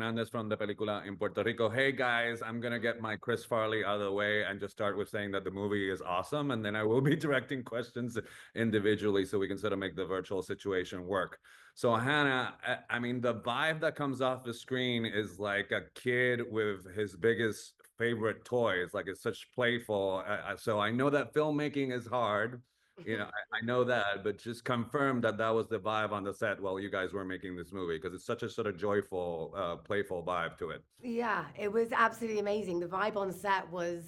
Fernandez from the película in Puerto Rico. Hey guys, I'm gonna get my Chris Farley out of the way and just start with saying that the movie is awesome, and then I will be directing questions individually so we can sort of make the virtual situation work. So Hannah, I mean, the vibe that comes off the screen is like a kid with his biggest favorite toys. Like it's such playful. So I know that filmmaking is hard. I know that, but just confirm that that was the vibe on the set while you guys were making this movie, because it's such a sort of joyful, playful vibe to it. Yeah, it was absolutely amazing. The vibe on set was,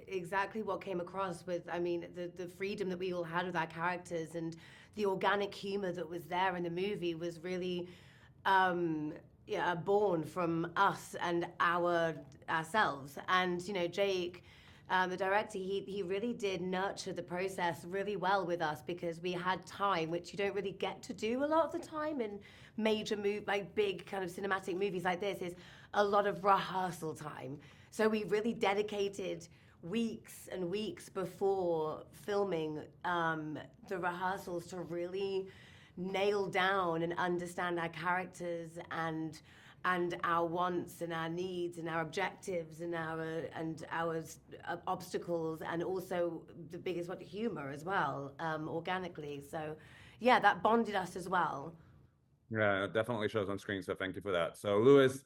exactly what came across with, I mean, the freedom that we all had with our characters and the organic humor that was there in the movie was really yeah, born from us and ourselves. And, Jake, the director, he really did nurture the process really well with us because we had time, which you don't really get to do a lot of the time in major like big kind of cinematic movies like this, is a lot of rehearsal time. So we really dedicated weeks and weeks before filming the rehearsals to really nail down and understand our characters and our wants and our needs and our objectives and our obstacles, and also the biggest one, humor as well, organically. So yeah, that bonded us as well. Yeah, it definitely shows on screen. So thank you for that. So Lewis,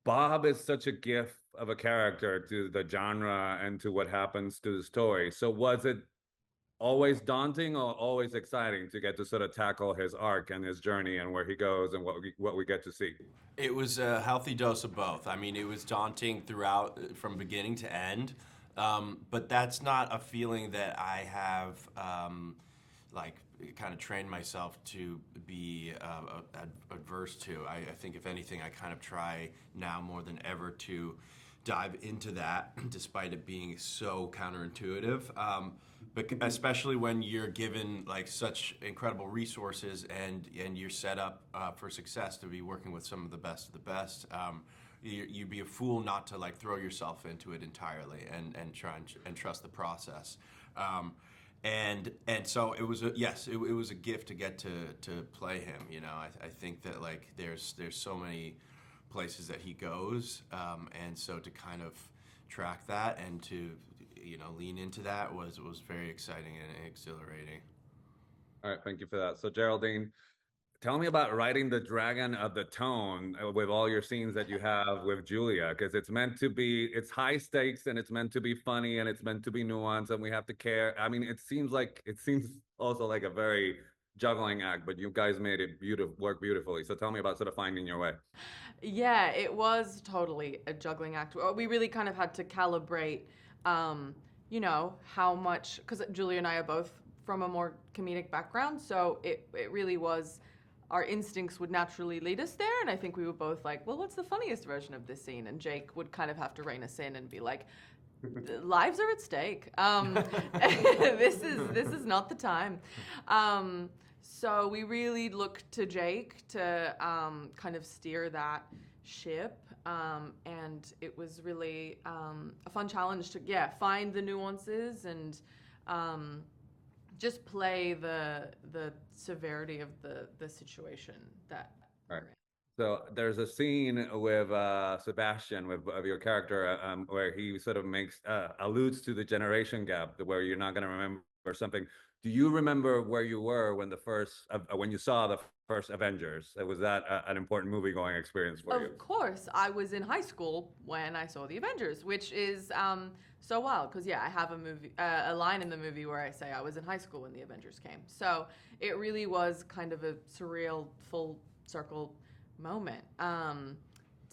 Bob is such a gift of a character to the genre and to what happens to the story. So was it always daunting or always exciting to get to sort of tackle his arc and his journey and where he goes and what we get to see? It was a healthy dose of both. I mean, it was daunting throughout, from beginning to end, but that's not a feeling that I have, like, kind of trained myself to be adverse to. I think, if anything, I kind of try now more than ever to dive into that, despite it being so counterintuitive. But especially when you're given like such incredible resources and you're set up for success to be working with some of the best of the best, you'd be a fool not to like throw yourself into it entirely and try and trust the process. And so it was it was a gift to get to play him. I think that like there's so many places that he goes, and so to kind of track that and to lean into that was very exciting and exhilarating. All right, thank you for that. So Geraldine, tell me about writing the dragon of the tone with all your scenes that you have with Julia, because it's high stakes and it's meant to be funny and it's meant to be nuanced and we have to care. I mean, it seems also like a very juggling act, but you guys made it work beautifully. So tell me about sort of finding your way. Yeah, it was totally a juggling act. We really kind of had to calibrate, how much, because Julia and I are both from a more comedic background, so it really was, our instincts would naturally lead us there, and I think we were both like, well, what's the funniest version of this scene? And Jake would kind of have to rein us in and be like, lives are at stake. This is not the time. So we really looked to Jake to kind of steer that ship, and it was really a fun challenge to find the nuances and just play the severity of the situation that All right. So there's a scene with Sebastian, of your character, where he sort of alludes to the generation gap, where you're not going to remember something. Do you remember where you were when you saw the first Avengers? Was that an important movie going experience for you? Of course, I was in high school when I saw the Avengers, which is so wild because I have a line in the movie where I say I was in high school when the Avengers came. So it really was kind of a surreal, full circle moment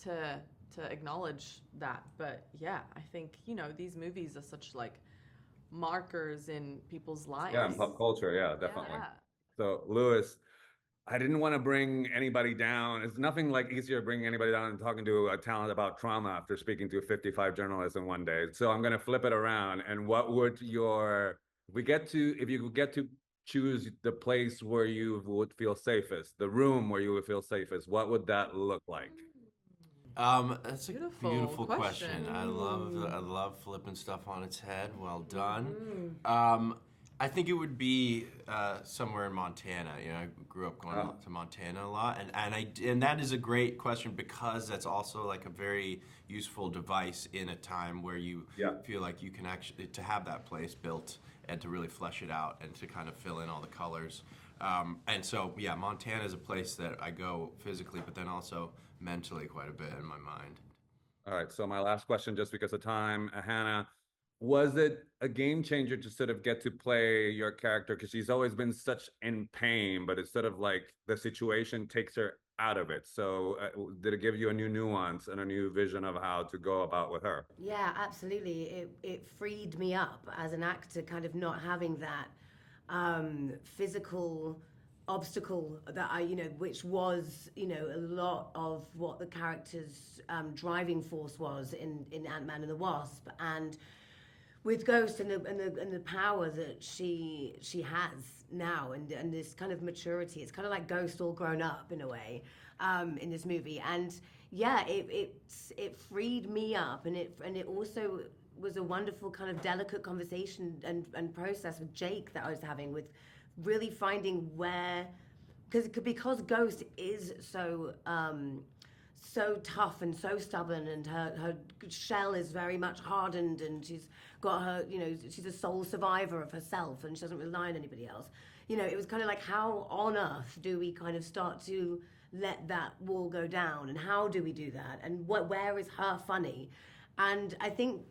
to acknowledge that. But I think these movies are such like markers in people's lives. Yeah, in pop culture, yeah, definitely. Yeah. So Lewis, I didn't want to bring anybody down. It's nothing like easier bringing anybody down and talking to a talent about trauma after speaking to 55 journalists in one day. So I'm going to flip it around. And what would if you could get to choose the place where you would feel safest, the room where you would feel safest, what would that look like? That's a Beautiful beautiful question. question. I love flipping stuff on its head. Well done. Mm-hmm. I think it would be somewhere in Montana. You know, I grew up going to Montana a lot, and that is a great question because that's also like a very useful device in a time where you feel like you can actually to have that place built and to really flesh it out and to kind of fill in all the colors. And so, yeah, Montana is a place that I go physically, but then also mentally quite a bit in my mind. All right, so my last question, just because of time, Hannah, was it a game changer to sort of get to play your character? Because she's always been such in pain, but it's sort of like the situation takes her out of it. So did it give you a new nuance and a new vision of how to go about with her? Yeah, absolutely. It freed me up as an actor, kind of not having that physical obstacle that which was, a lot of what the character's driving force was in Ant-Man and the Wasp, and with Ghost and the power that she has now, and this kind of maturity. It's kind of like Ghost all grown up in a way in this movie, and yeah, it freed me up, and it also was a wonderful kind of delicate conversation and process with Jake that I was having, with really finding where, because Ghost is so tough and so stubborn, and her shell is very much hardened, and she's got her, she's a sole survivor of herself, and she doesn't rely on anybody else. It was kind of like, how on earth do we kind of start to let that wall go down, and how do we do that, and where is her funny? And I think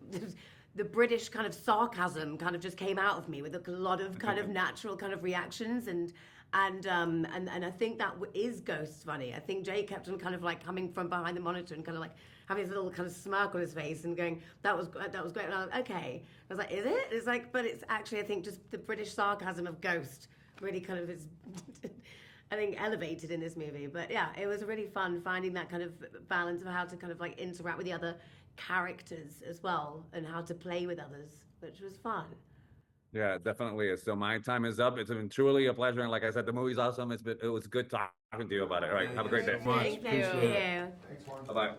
the British kind of sarcasm kind of just came out of me with a lot of kind of natural kind of reactions, and I think that is Ghost's funny. I think Jay kept on kind of like coming from behind the monitor and kind of like having this little kind of smirk on his face and going, that was great. And I was like, okay. I was like, is it? It's like, but it's actually, I think, just the British sarcasm of Ghost really kind of is, I think, elevated in this movie. But yeah, it was really fun finding that kind of balance of how to kind of like interact with the other characters as well, and how to play with others, which was fun. Yeah, it definitely is. So my time is up. It's been truly a pleasure. And like I said, the movie's awesome. It was good talking to you about it. All right. Have a great day. Thank you so much. Thank you. Appreciate it. Bye-bye.